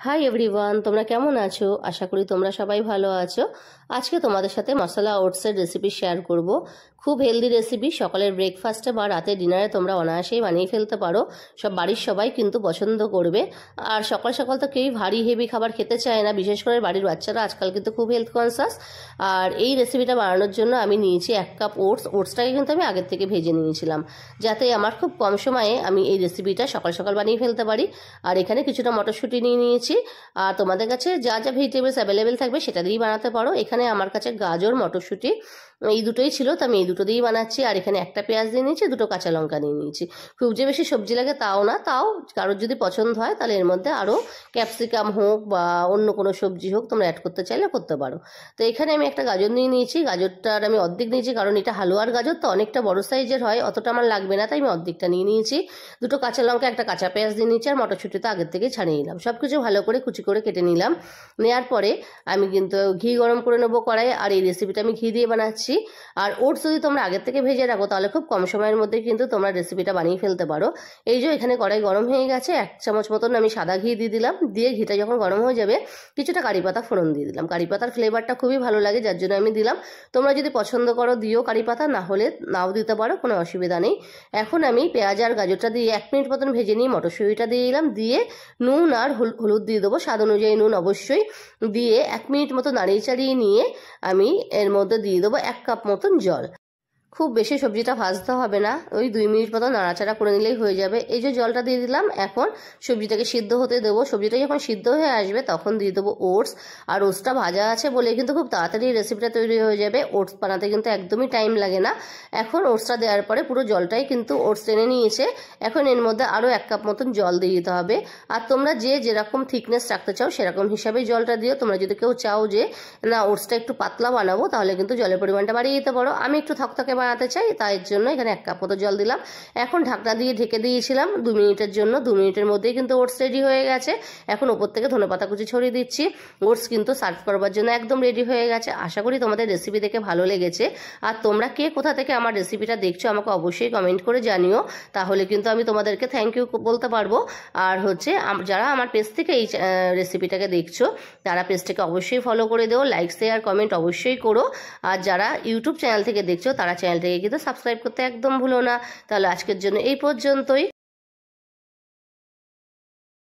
Hi everyone, তোমরা কেমন আছো? আশা করি তোমরা সবাই ভালো আছো। আজকে তোমাদের সাথে মশলা ওটসের রেসিপি শেয়ার করব। খুব হেলদি রেসিপি, সকালের ব্রেকফাস্টে বা রাতে ডিনারে তোমরা অনায়াসেই বানিয়ে ফেলতে পারো। বাড়ির সবাই কিন্তু পছন্দ করবে। আর সকাল সকাল তো কেউই ভারী হেভি খাবার খেতে চায় না, বিশেষ করে বাড়ির বাচ্চারা আজকাল কিন্তু খুব হেলথ কনসাস। আর এই রেসিপিটা বানানোর জন্য আমি নিয়েছি 1 কাপ ওটসটাকে কিন্তু আমি আগের থেকে ভেজে নিয়েছিলাম, যাতে আমার খুব কম সময়ে আমি এই রেসিপিটা সকাল সকাল বানিয়ে ফেলতে পারি। আর এখানে কিছুটা মটরশুঁটি নিয়ে নিয়েছি। আর তোমাদের কাছে যা যা ভেজিটেবলস অ্যাভেলেবেল থাকবে সেটা দিয়েই বানাতে পারো। এখানে আমার কাছে গাজর, মটরশুঁটি এই দুটোই ছিল, তো আমি এই দুটো দিয়েই বানাচ্ছি। আর এখানে একটা পেঁয়াজ দিয়ে নিয়েছি, 2টো কাঁচা লঙ্কা নিয়ে নিয়েছি। খুব যে বেশি সবজি লাগে তাও না, তাও কারোর যদি পছন্দ হয় তাহলে এর মধ্যে আরও ক্যাপসিকাম হোক বা অন্য কোনো সবজি হোক তোমরা অ্যাড করতে চাইলে করতে পারো। তো এখানে আমি একটা গাজর নিয়ে নিয়েছি। গাজরটার আমি অর্ধেক নিয়েছি, কারণ এটা হালুয়ার গাজর তো অনেকটা বড় সাইজের হয়, অতটা আমার লাগবে না, তাই আমি অর্ধেকটা নিয়ে নিয়েছি। 2টো কাঁচা লঙ্কা, একটা কাঁচা পেঁয়াজ দিয়ে নিয়েছি। আর মটরশুঁটি তো আগের থেকে ছাড়িয়ে নিলাম। সব কিছু ভালো করে কুচি করে কেটে নিলাম। নেওয়ার পরে আমি কিন্তু ঘি গরম করে নেবো কড়াই। আর এই রেসিপিটা আমি ঘি দিয়ে বানাচ্ছি। আর ওটস যদি তোমরা আগের থেকে ভেজে রাখো তাহলে খুব কম সময়ের মধ্যে কিন্তু তোমরা রেসিপিটা বানিয়ে ফেলতে পারো। এই যে এখানে কড়াই গরম হয়ে গেছে, 1 চামচ মতন আমি সাদা ঘি দিয়ে দিলাম। দিয়ে ঘিটা যখন গরম হয়ে যাবে কিছুটা কারি পাতা ফোড়ন দিয়ে দিলাম। কারি পাতার ফ্লেভারটা খুবই ভালো লাগে, যার জন্য আমি দিলাম। তোমরা যদি পছন্দ করো দিও কারি পাতা, না হলে নাও দিতে পারো, কোনো অসুবিধা নেই। এখন আমি পেঁয়াজ আর গাজরটা দিয়ে 1 মিনিট মতন ভেজে নিই। মটরশুঁটিটা দিয়ে দিলাম। দিয়ে নুন আর হলুদ দিয়ে দেবো, স্বাদ অনুযায়ী নুন অবশ্যই দিয়ে 1 মিনিট মতো নাড়িয়ে চাড়িয়ে নিয়ে আমি এর মধ্যে দিয়ে দেবো 1 কাপ মতন জল। খুব বেশি সবজিটা ভাজতে হবে না, ওই 2 মিনিট মতো নাড়াচাড়া করে নিলেই হয়ে যাবে। এই যে জলটা দিয়ে দিলাম, এখন সবজিটাকে সিদ্ধ হতে দেবো। সবজিটা যখন সিদ্ধ হয়ে আসবে তখন দিয়ে দেবো ওটস। আর ওটসটা ভাজা আছে বলে কিন্তু খুব তাড়াতাড়ি রেসিপিটা তৈরি হয়ে যাবে। ওটস বানাতে কিন্তু একদমই টাইম লাগে না। এখন ওটসটা দেওয়ার পরে পুরো জলটাই কিন্তু ওটস টেনে নিয়েছে। এখন এর মধ্যে আরও 1 কাপ মতন জল দিয়ে দিতে হবে। আর তোমরা যে যেরকম থিকনেস রাখতে চাও সেরকম হিসাবেই জলটা দিও। তোমরা যদি কেউ চাও যে না ওটসটা একটু পাতলা বানাবো তাহলে কিন্তু জলের পরিমাণটা বাড়িয়ে দিতে পারো। আমি একটু থকথকে বানাতে চাই, তাই জন্য এখানে 1 কাপ মতো জল দিলাম। এখন ঢাকনা দিয়ে ঢেকে দিয়েছিলাম 2 মিনিটের জন্য। 2 মিনিটের মধ্যেই কিন্তু ওটস রেডি হয়ে গেছে। এখন ওপর থেকে ধনেপাতা কুচি ছড়িয়ে দিচ্ছি। ওটস কিন্তু সার্ভ করবার জন্য একদম রেডি হয়ে গেছে। আশা করি তোমাদের রেসিপি দেখে ভালো লেগেছে। আর তোমরা কে কোথা থেকে আমার রেসিপিটা দেখছো আমাকে অবশ্যই কমেন্ট করে জানিও, তাহলে কিন্তু আমি তোমাদেরকে থ্যাংক ইউ বলতে পারবো। আর হচ্ছে যারা আমার পেজ থেকে এই রেসিপিটাকে দেখছো তারা পেজটাকে অবশ্যই ফলো করে দেও, লাইক শেয়ার কমেন্ট অবশ্যই করো। আর যারা ইউটিউব চ্যানেল থেকে দেখছো তারা চ্যানেলটাকে কিন্তু সাবস্ক্রাইব করতে একদম ভুলো না। তাহলে আজকের জন্য এই পর্যন্তই।